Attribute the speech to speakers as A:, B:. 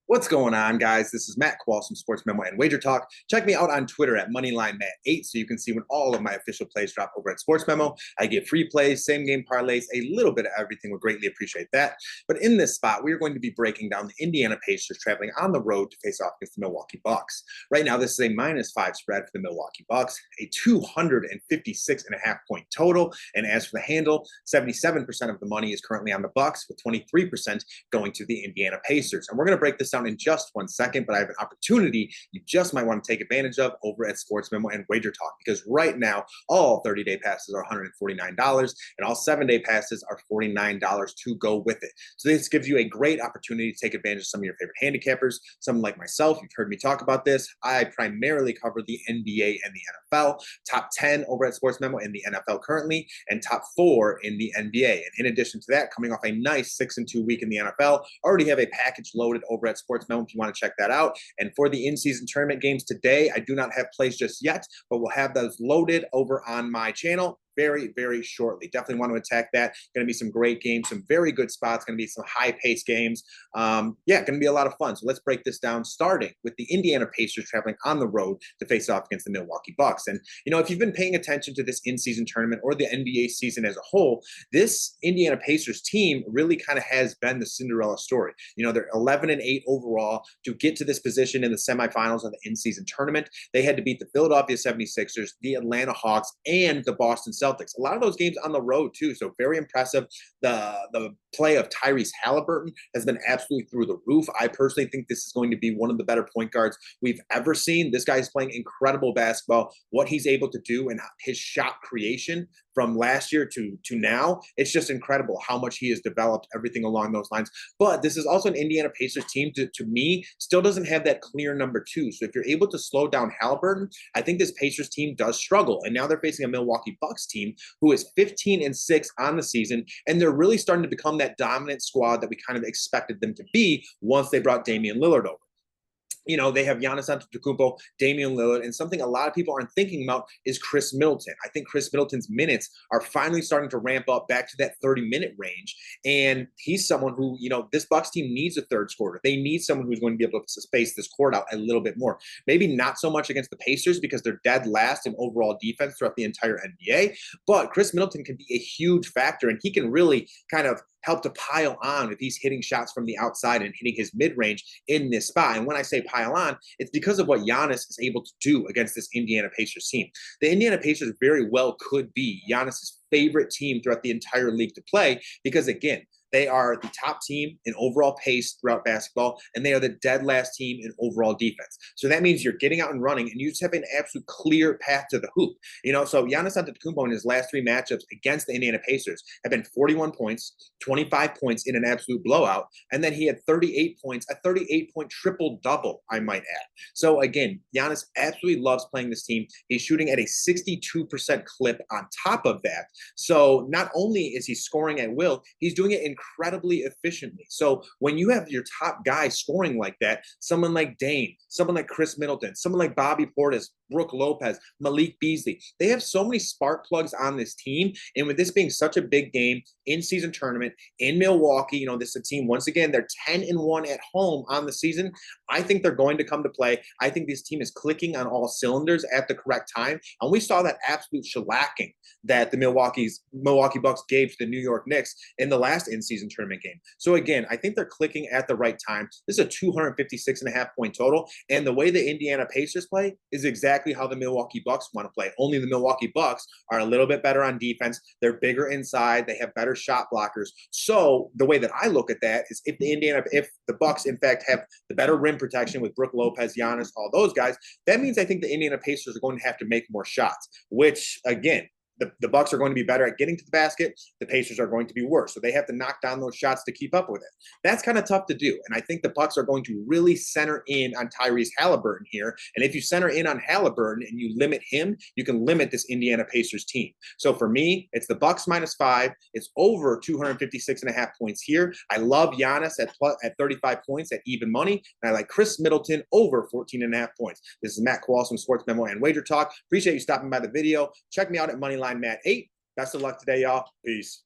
A: What's going on, guys? This is Matt Qualls from Sports Memo and WagerTalk. Check me out on Twitter at MoneylineMatt8 so you can see when all of my official plays drop over at Sports Memo. I get free plays, same game parlays, a little bit of everything. Would greatly appreciate that. But in this spot, we are going to be breaking down the Indiana Pacers traveling on the road to face off against the Milwaukee Bucks. Right now, this is a -5 spread for the Milwaukee Bucks, a 256.5-point total. And as for the handle, 77% of the money is currently on the Bucks, with 23% going to the Indiana Pacers. And we're going to break this down in just 1 second, but I have an opportunity you just might want to take advantage of over at Sports Memo and WagerTalk, because right now all 30-day passes are $149 and all 7-day passes are $49 to go with it. So this gives you a great opportunity to take advantage of some of your favorite handicappers. Someone like myself, you've heard me talk about this. I primarily cover the NBA and the NFL, top 10 over at Sports Memo in the NFL currently, and top 4 in the NBA. And in addition to that, coming off a nice 6-2 week in the NFL, already have a package loaded over at Sports Memo if you want to check that out. And for the in-season tournament games today, I do not have plays just yet, but we'll have those loaded over on my channel very, very shortly. Definitely want to attack that. Going to be some great games, some very good spots. Going to be some high-paced games. Yeah, going to be a lot of fun. So let's break this down, starting with the Indiana Pacers traveling on the road to face off against the Milwaukee Bucks. And, you know, if you've been paying attention to this in-season tournament or the NBA season as a whole, this Indiana Pacers team really kind of has been the Cinderella story. You know, they're 11-8 overall to get to this position in the semifinals of the in-season tournament. They had to beat the Philadelphia 76ers, the Atlanta Hawks, and the Boston Celtics. A lot of those games on the road too, so very impressive. The play of Tyrese Halliburton has been absolutely through the roof. I personally think this is going to be one of the better point guards we've ever seen. This guy is playing incredible basketball. What he's able to do and his shot creation from last year to now, it's just incredible how much he has developed, everything along those lines. But this is also an Indiana Pacers team, to me, still doesn't have that clear number 2. So if you're able to slow down Halliburton, I think this Pacers team does struggle. And now they're facing a Milwaukee Bucks team who is 15-6 on the season, and they're really starting to become that dominant squad that we kind of expected them to be once they brought Damian Lillard over. You know, they have Giannis Antetokounmpo, Damian Lillard, and something a lot of people aren't thinking about is Chris Middleton. I think Chris Middleton's minutes are finally starting to ramp up back to that 30-minute range, and he's someone who, you know, this Bucks team needs a third scorer. They need someone who's going to be able to space this court out a little bit more. Maybe not so much against the Pacers because they're dead last in overall defense throughout the entire NBA, but Chris Middleton can be a huge factor, and he can really kind of help to pile on if he's hitting shots from the outside and hitting his mid-range in this spot. And when I say pile on, it's because of what Giannis is able to do against this Indiana Pacers team. The Indiana Pacers very well could be Giannis's favorite team throughout the entire league to play because, again, they are the top team in overall pace throughout basketball, and they are the dead last team in overall defense. So that means you're getting out and running, and you just have an absolute clear path to the hoop. You know, so Giannis Antetokounmpo in his last 3 matchups against the Indiana Pacers have been 41 points, 25 points in an absolute blowout, and then he had 38 points, a 38-point triple-double, I might add. So again, Giannis absolutely loves playing this team. He's shooting at a 62% clip on top of that. So not only is he scoring at will, he's doing it incredibly efficiently. So when you have your top guy scoring like that, someone like Dame, someone like Chris Middleton, someone like Bobby Portis, Brook Lopez, Malik Beasley, they have so many spark plugs on this team. And with this being such a big game, in-season tournament in Milwaukee, you know, this is a team, once again, they're 10-1 at home on the season. I think they're going to come to play. I think this team is clicking on all cylinders at the correct time. And we saw that absolute shellacking that the Milwaukee Bucks gave to the New York Knicks in the last in-season tournament game. So again, I think they're clicking at the right time. This is a 256.5-point total. And the way the Indiana Pacers play is exactly how the Milwaukee Bucks want to play. Only the Milwaukee Bucks are a little bit better on defense. They're bigger inside. They have better shot blockers. So the way that I look at that is if the Bucks, in fact, have the better rim protection with Brook Lopez, Giannis, all those guys, that means I think the Indiana Pacers are going to have to make more shots, which, again, the Bucks are going to be better at getting to the basket. The Pacers are going to be worse. So they have to knock down those shots to keep up with it. That's kind of tough to do. And I think the Bucks are going to really center in on Tyrese Halliburton here. And if you center in on Halliburton and you limit him, you can limit this Indiana Pacers team. So for me, it's the Bucks -5. It's over 256.5 points here. I love Giannis at 35 points at even money. And I like Chris Middleton over 14.5 points. This is Matt Qualls from Sports Memo and WagerTalk. Appreciate you stopping by the video. Check me out at Moneyline Matt 8. Best of luck today, y'all. Peace.